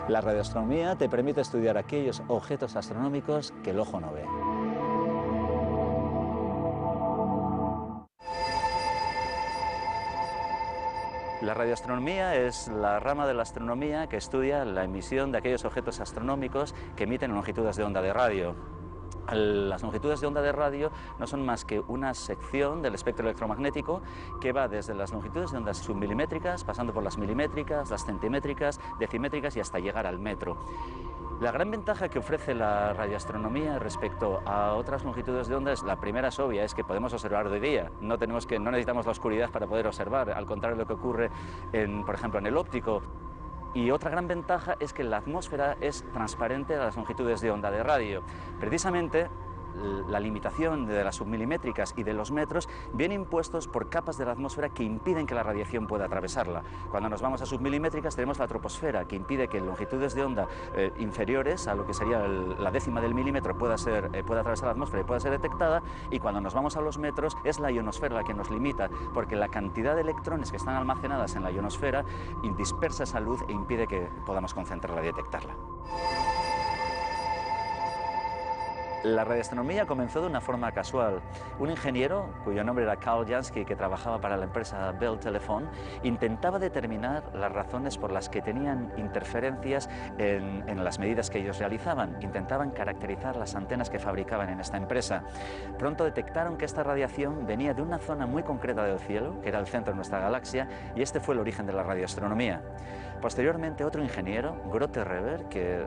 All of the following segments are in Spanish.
La radioastronomía te permite estudiar aquellos objetos astronómicos que el ojo no ve. La radioastronomía es la rama de la astronomía que estudia la emisión de aquellos objetos astronómicos que emiten longitudes de onda de radio. Las longitudes de onda de radio no son más que una sección del espectro electromagnético que va desde las longitudes de ondas submilimétricas, pasando por las milimétricas, las centimétricas, decimétricas y hasta llegar al metro. La gran ventaja que ofrece la radioastronomía respecto a otras longitudes de onda es, la primera es obvia, es que podemos observar de día, no necesitamos la oscuridad para poder observar, al contrario de lo que ocurre, por ejemplo, en el óptico. Y otra gran ventaja es que la atmósfera es transparente a las longitudes de onda de radio. Precisamente, la limitación de las submilimétricas y de los metros viene impuestos por capas de la atmósfera que impiden que la radiación pueda atravesarla. Cuando nos vamos a submilimétricas tenemos la troposfera, que impide que en longitudes de onda inferiores a lo que sería la décima del milímetro pueda atravesar la atmósfera y pueda ser detectada, y cuando nos vamos a los metros es la ionosfera la que nos limita, porque la cantidad de electrones que están almacenadas en la ionosfera dispersa esa luz e impide que podamos concentrarla y detectarla. La radioastronomía comenzó de una forma casual. Un ingeniero, cuyo nombre era Karl Jansky, que trabajaba para la empresa Bell Telephone, intentaba determinar las razones por las que tenían interferencias en las medidas que ellos realizaban. Intentaban caracterizar las antenas que fabricaban en esta empresa. Pronto detectaron que esta radiación venía de una zona muy concreta del cielo, que era el centro de nuestra galaxia, y este fue el origen de la radioastronomía. Posteriormente, otro ingeniero, Grote Reber, que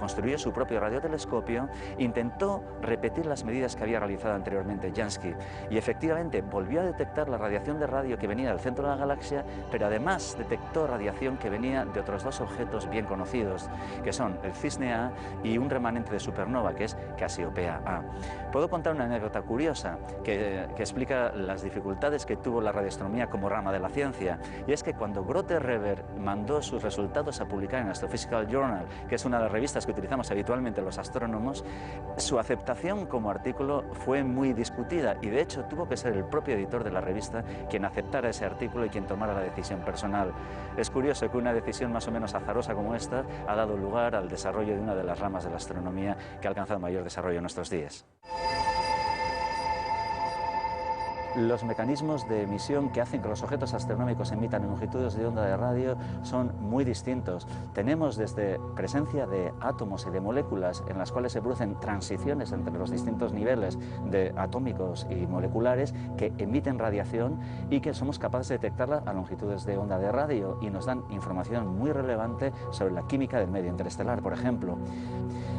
construyó su propio radiotelescopio, intentó repetir las medidas que había realizado anteriormente Jansky, y efectivamente volvió a detectar la radiación de radio que venía del centro de la galaxia, pero además detectó radiación que venía de otros dos objetos bien conocidos, que son el Cisne A y un remanente de supernova, que es Cassiopea A. Puedo contar una anécdota curiosa que explica las dificultades que tuvo la radioastronomía como rama de la ciencia, y es que cuando Grote Reber mandó sus resultados a publicar en Astrophysical Journal, que es una de las revistas que utilizamos habitualmente los astrónomos, su aceptación como artículo fue muy discutida, y de hecho tuvo que ser el propio editor de la revista quien aceptara ese artículo y quien tomara la decisión personal. Es curioso que una decisión más o menos azarosa como esta ha dado lugar al desarrollo de una de las ramas de la astronomía que ha alcanzado mayor desarrollo en nuestros días. Los mecanismos de emisión que hacen que los objetos astronómicos emitan en longitudes de onda de radio son muy distintos. Tenemos desde presencia de átomos y de moléculas en las cuales se producen transiciones entre los distintos niveles de atómicos y moleculares que emiten radiación y que somos capaces de detectarla a longitudes de onda de radio, y nos dan información muy relevante sobre la química del medio interestelar, por ejemplo.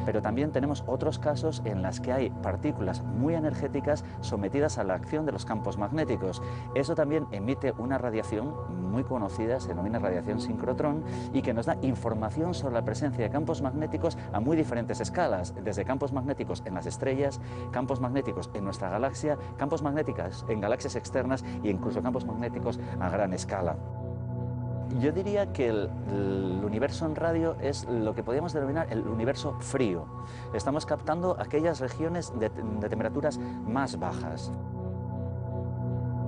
Pero también tenemos otros casos en los que hay partículas muy energéticas sometidas a la acción de los campos magnéticos. Eso también emite una radiación muy conocida, se denomina radiación sincrotrón, y que nos da información sobre la presencia de campos magnéticos a muy diferentes escalas, desde campos magnéticos en las estrellas, campos magnéticos en nuestra galaxia, campos magnéticos en galaxias externas e incluso campos magnéticos a gran escala. Yo diría que el universo en radio es lo que podríamos denominar el universo frío. Estamos captando aquellas regiones de temperaturas más bajas.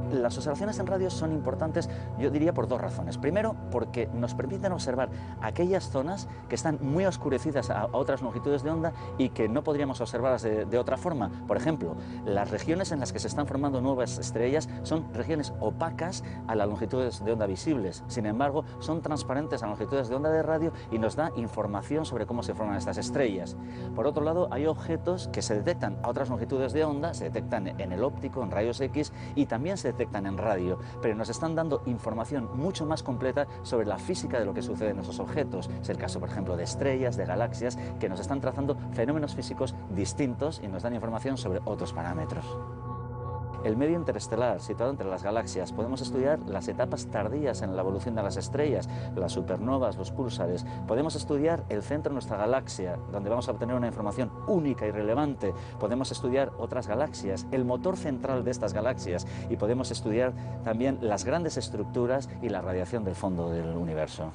Las observaciones en radio son importantes, yo diría, por dos razones. Primero, porque nos permiten observar aquellas zonas que están muy oscurecidas a otras longitudes de onda y que no podríamos observarlas de otra forma. Por ejemplo, las regiones en las que se están formando nuevas estrellas son regiones opacas a las longitudes de onda visibles. Sin embargo, son transparentes a longitudes de onda de radio y nos da información sobre cómo se forman estas estrellas. Por otro lado, hay objetos que se detectan a otras longitudes de onda, se detectan en el óptico, en rayos X, y también se detectan en radio, pero nos están dando información mucho más completa sobre la física de lo que sucede en esos objetos. Es el caso, por ejemplo, de estrellas, de galaxias, que nos están trazando fenómenos físicos distintos y nos dan información sobre otros parámetros. El medio interestelar, situado entre las galaxias, podemos estudiar las etapas tardías en la evolución de las estrellas, las supernovas, los púlsares. Podemos estudiar el centro de nuestra galaxia, donde vamos a obtener una información única y relevante. Podemos estudiar otras galaxias, el motor central de estas galaxias, y podemos estudiar también las grandes estructuras y la radiación del fondo del universo.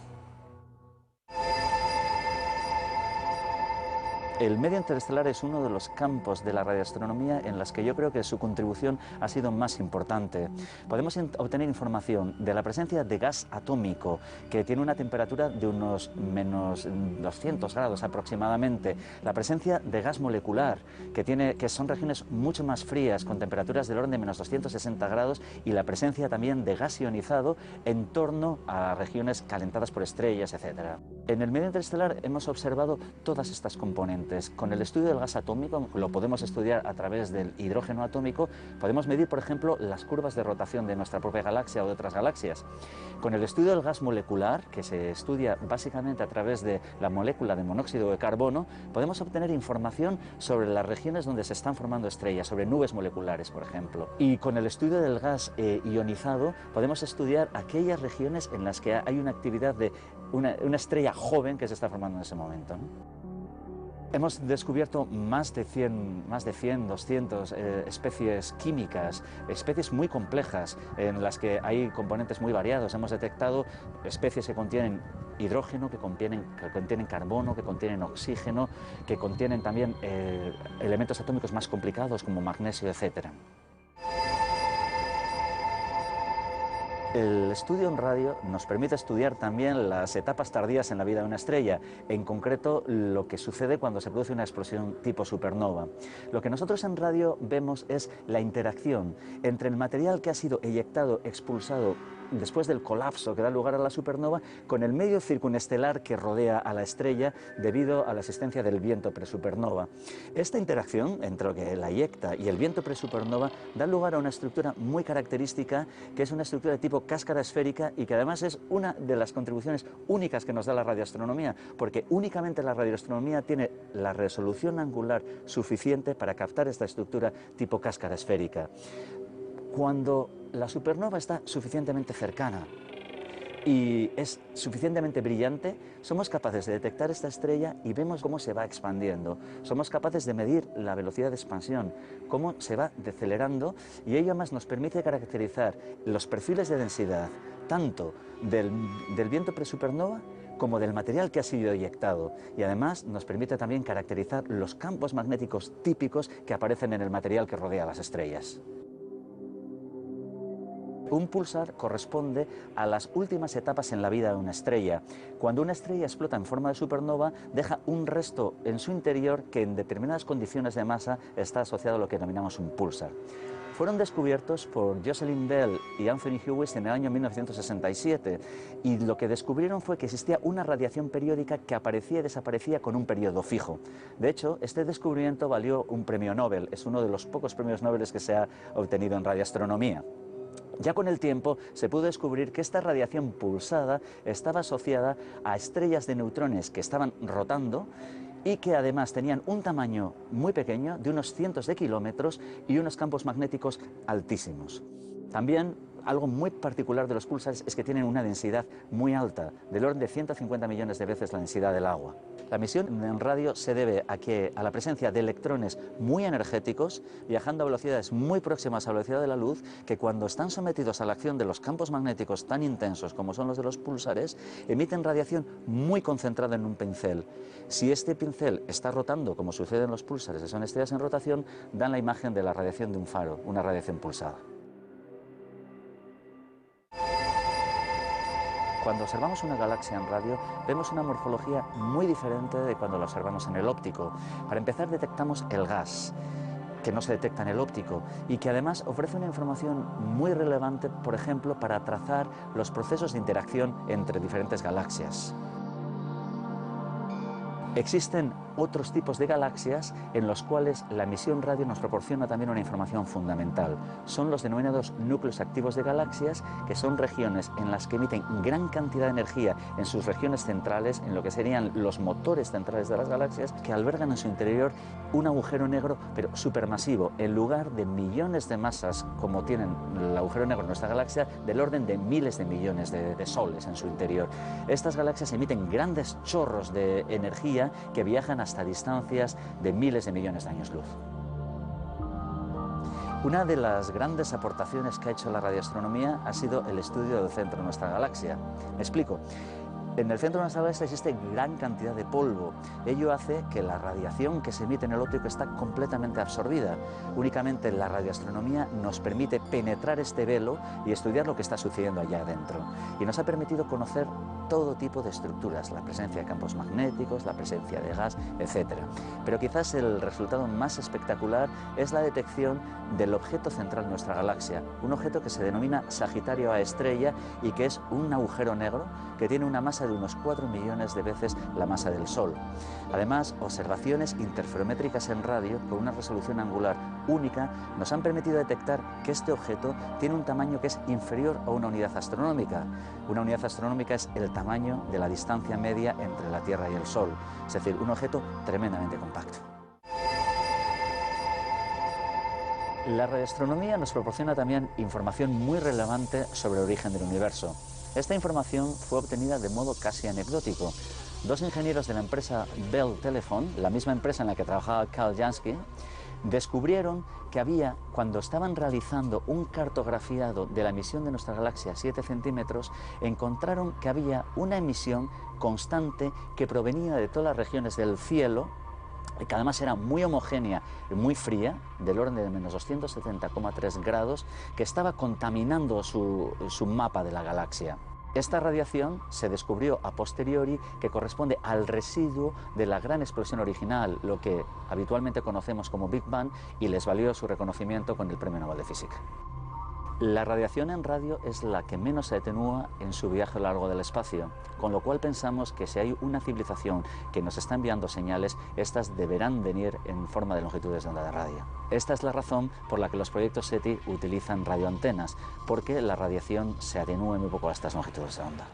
El medio interestelar es uno de los campos de la radioastronomía en los que yo creo que su contribución ha sido más importante. Podemos obtener información de la presencia de gas atómico, que tiene una temperatura de unos menos 200 grados aproximadamente, la presencia de gas molecular, que son regiones mucho más frías, con temperaturas del orden de menos 260 grados, y la presencia también de gas ionizado en torno a regiones calentadas por estrellas, etc. En el medio interestelar hemos observado todas estas componentes. Con el estudio del gas atómico, lo podemos estudiar a través del hidrógeno atómico, podemos medir, por ejemplo, las curvas de rotación de nuestra propia galaxia o de otras galaxias. Con el estudio del gas molecular, que se estudia básicamente a través de la molécula de monóxido de carbono, podemos obtener información sobre las regiones donde se están formando estrellas, sobre nubes moleculares, por ejemplo. Y con el estudio del gas ionizado, podemos estudiar aquellas regiones en las que hay una actividad de una estrella joven que se está formando en ese momento, ¿no? Hemos descubierto más de 100, 200 especies químicas, especies muy complejas en las que hay componentes muy variados. Hemos detectado especies que contienen hidrógeno, que contienen carbono, que contienen oxígeno, que contienen también elementos atómicos más complicados como magnesio, etc. El estudio en radio nos permite estudiar también las etapas tardías en la vida de una estrella, en concreto lo que sucede cuando se produce una explosión tipo supernova. Lo que nosotros en radio vemos es la interacción entre el material que ha sido eyectado, expulsado después del colapso que da lugar a la supernova, con el medio circunestelar que rodea a la estrella debido a la existencia del viento presupernova. Esta interacción entre lo que la eyecta y el viento presupernova da lugar a una estructura muy característica, que es una estructura de tipo cáscara esférica y que además es una de las contribuciones únicas que nos da la radioastronomía, porque únicamente la radioastronomía tiene la resolución angular suficiente para captar esta estructura tipo cáscara esférica. Cuando la supernova está suficientemente cercana y es suficientemente brillante, somos capaces de detectar esta estrella y vemos cómo se va expandiendo. Somos capaces de medir la velocidad de expansión, cómo se va decelerando, y ello además nos permite caracterizar los perfiles de densidad tanto del viento presupernova como del material que ha sido eyectado, y además nos permite también caracterizar los campos magnéticos típicos que aparecen en el material que rodea a las estrellas. Un púlsar corresponde a las últimas etapas en la vida de una estrella. Cuando una estrella explota en forma de supernova, deja un resto en su interior que en determinadas condiciones de masa está asociado a lo que denominamos un púlsar. Fueron descubiertos por Jocelyn Bell y Anthony Hewitt en el año 1967, y lo que descubrieron fue que existía una radiación periódica que aparecía y desaparecía con un periodo fijo. De hecho, este descubrimiento valió un premio Nobel, es uno de los pocos premios Nobel que se ha obtenido en radioastronomía. Ya con el tiempo se pudo descubrir que esta radiación pulsada estaba asociada a estrellas de neutrones que estaban rotando y que además tenían un tamaño muy pequeño, de unos cientos de kilómetros, y unos campos magnéticos altísimos. También algo muy particular de los púlsares es que tienen una densidad muy alta, del orden de 150 millones de veces la densidad del agua. La emisión en radio se debe a la presencia de electrones muy energéticos, viajando a velocidades muy próximas a la velocidad de la luz, que cuando están sometidos a la acción de los campos magnéticos tan intensos como son los de los púlsares, emiten radiación muy concentrada en un pincel. Si este pincel está rotando, como sucede en los púlsares, que son estrellas en rotación, dan la imagen de la radiación de un faro, una radiación pulsada. Cuando observamos una galaxia en radio, vemos una morfología muy diferente de cuando la observamos en el óptico. Para empezar, detectamos el gas, que no se detecta en el óptico, y que además ofrece una información muy relevante, por ejemplo, para trazar los procesos de interacción entre diferentes galaxias. Existen otros tipos de galaxias en los cuales la emisión radio nos proporciona también una información fundamental. Son los denominados núcleos activos de galaxias, que son regiones en las que emiten gran cantidad de energía en sus regiones centrales, en lo que serían los motores centrales de las galaxias, que albergan en su interior un agujero negro, pero supermasivo, en lugar de millones de masas como tienen el agujero negro en nuestra galaxia, del orden de miles de millones de soles en su interior. Estas galaxias emiten grandes chorros de energía que viajan hasta distancias de miles de millones de años luz. Una de las grandes aportaciones que ha hecho la radioastronomía ha sido el estudio del centro de nuestra galaxia. Me explico. En el centro de nuestra galaxia existe gran cantidad de polvo. Ello hace que la radiación que se emite en el óptico está completamente absorbida. Únicamente la radioastronomía nos permite penetrar este velo y estudiar lo que está sucediendo allá adentro. Y nos ha permitido conocer todo tipo de estructuras, la presencia de campos magnéticos, la presencia de gas, etc. Pero quizás el resultado más espectacular es la detección del objeto central de nuestra galaxia, un objeto que se denomina Sagitario A estrella y que es un agujero negro que tiene una masa de unos 4 millones de veces la masa del Sol. Además, observaciones interferométricas en radio con una resolución angular única nos han permitido detectar que este objeto tiene un tamaño que es inferior a una unidad astronómica. Una unidad astronómica es el tamaño de la distancia media entre la Tierra y el Sol, es decir, un objeto tremendamente compacto. La radioastronomía nos proporciona también información muy relevante sobre el origen del universo. Esta información fue obtenida de modo casi anecdótico. Dos ingenieros de la empresa Bell Telephone, la misma empresa en la que trabajaba Carl Jansky, descubrieron que cuando estaban realizando un cartografiado de la emisión de nuestra galaxia a 7 centímetros, encontraron que había una emisión constante que provenía de todas las regiones del cielo, que además era muy homogénea y muy fría, del orden de menos 270,3 grados, que estaba contaminando su mapa de la galaxia. Esta radiación se descubrió a posteriori que corresponde al residuo de la gran explosión original, lo que habitualmente conocemos como Big Bang, y les valió su reconocimiento con el Premio Nobel de Física. La radiación en radio es la que menos se atenúa en su viaje a lo largo del espacio, con lo cual pensamos que si hay una civilización que nos está enviando señales, estas deberán venir en forma de longitudes de onda de radio. Esta es la razón por la que los proyectos SETI utilizan radioantenas, porque la radiación se atenúa muy poco a estas longitudes de onda.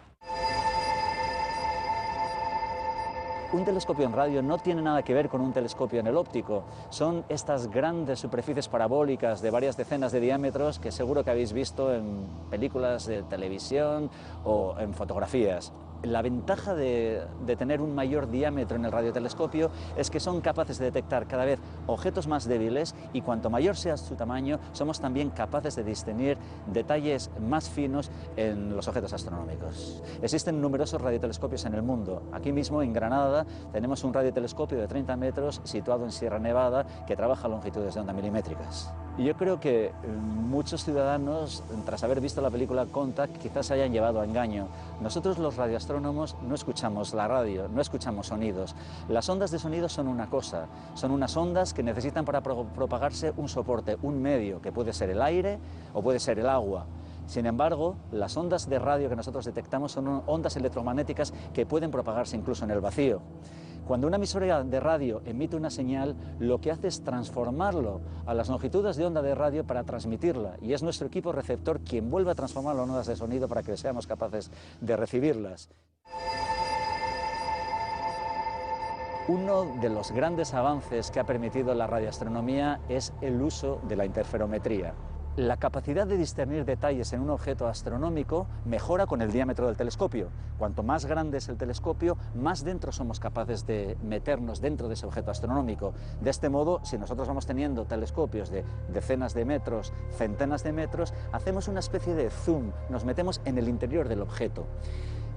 Un telescopio en radio no tiene nada que ver con un telescopio en el óptico. Son estas grandes superficies parabólicas de varias decenas de diámetros que seguro que habéis visto en películas de televisión o en fotografías. La ventaja de tener un mayor diámetro en el radiotelescopio es que son capaces de detectar cada vez objetos más débiles y cuanto mayor sea su tamaño, somos también capaces de discernir detalles más finos en los objetos astronómicos. Existen numerosos radiotelescopios en el mundo. Aquí mismo en Granada tenemos un radiotelescopio de 30 metros situado en Sierra Nevada que trabaja a longitudes de onda milimétricas. Y yo creo que muchos ciudadanos, tras haber visto la película Contact, quizás se hayan llevado a engaño. Nosotros los radioastrónomos no escuchamos la radio, no escuchamos sonidos. Las ondas de sonido son una cosa, son unas ondas que necesitan para propagarse un soporte, un medio, que puede ser el aire o puede ser el agua. Sin embargo, las ondas de radio que nosotros detectamos son ondas electromagnéticas que pueden propagarse incluso en el vacío. Cuando una emisora de radio emite una señal, lo que hace es transformarlo a las longitudes de onda de radio para transmitirla, y es nuestro equipo receptor quien vuelve a transformar las ondas de sonido para que seamos capaces de recibirlas. Uno de los grandes avances que ha permitido la radioastronomía es el uso de la interferometría. La capacidad de discernir detalles en un objeto astronómico mejora con el diámetro del telescopio. Cuanto más grande es el telescopio, más dentro somos capaces de meternos dentro de ese objeto astronómico. De este modo, si nosotros vamos teniendo telescopios de decenas de metros, centenas de metros, hacemos una especie de zoom, nos metemos en el interior del objeto.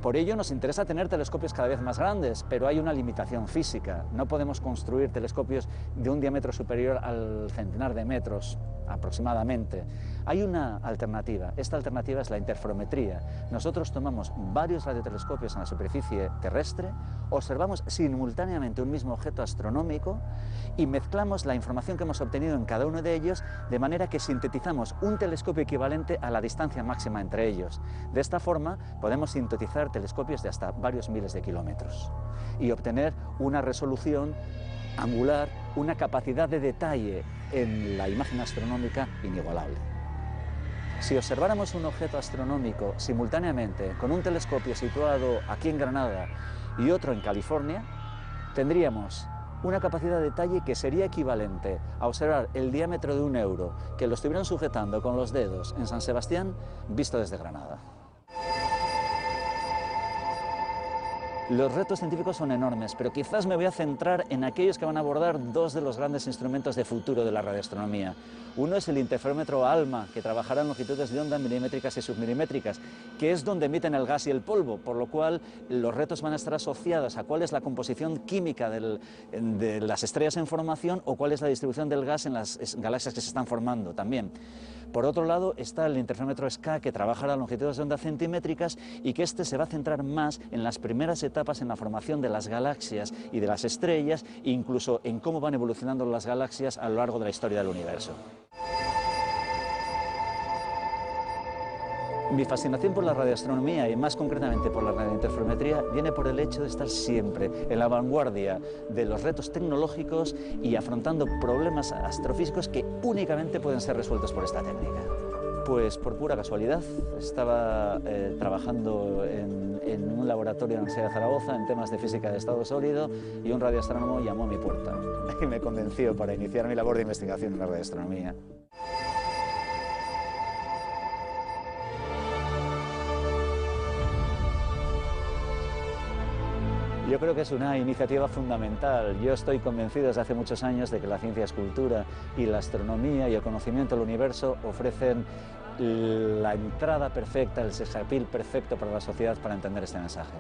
Por ello nos interesa tener telescopios cada vez más grandes, pero hay una limitación física. No podemos construir telescopios de un diámetro superior al centenar de metros aproximadamente. Hay una alternativa. Esta alternativa es la interferometría. Nosotros tomamos varios radiotelescopios en la superficie terrestre, observamos simultáneamente un mismo objeto astronómico y mezclamos la información que hemos obtenido en cada uno de ellos de manera que sintetizamos un telescopio equivalente a la distancia máxima entre ellos. De esta forma podemos sintetizar telescopios de hasta varios miles de kilómetros y obtener una resolución angular, una capacidad de detalle en la imagen astronómica inigualable. Si observáramos un objeto astronómico simultáneamente con un telescopio situado aquí en Granada y otro en California, tendríamos una capacidad de detalle que sería equivalente a observar el diámetro de un euro que lo estuvieran sujetando con los dedos en San Sebastián visto desde Granada. Los retos científicos son enormes, pero quizás me voy a centrar en aquellos que van a abordar dos de los grandes instrumentos de futuro de la radioastronomía. Uno es el interferómetro ALMA, que trabajará en longitudes de onda milimétricas y submilimétricas, que es donde emiten el gas y el polvo, por lo cual los retos van a estar asociados a cuál es la composición química de las estrellas en formación o cuál es la distribución del gas en las galaxias que se están formando también. Por otro lado está el interferómetro SK, que trabajará a longitudes de onda centimétricas y que se va a centrar más en las primeras etapas en la formación de las galaxias y de las estrellas, incluso en cómo van evolucionando las galaxias a lo largo de la historia del universo. Mi fascinación por la radioastronomía y más concretamente por la radiointerferometría viene por el hecho de estar siempre en la vanguardia de los retos tecnológicos y afrontando problemas astrofísicos que únicamente pueden ser resueltos por esta técnica. Pues por pura casualidad, estaba trabajando en un laboratorio de la Universidad de Zaragoza en temas de física de estado sólido y un radioastrónomo llamó a mi puerta y me convenció para iniciar mi labor de investigación en la radioastronomía. Yo creo que es una iniciativa fundamental. Yo estoy convencido desde hace muchos años de que la ciencia es cultura y la astronomía y el conocimiento del universo ofrecen la entrada perfecta, el sex appeal perfecto para la sociedad para entender este mensaje.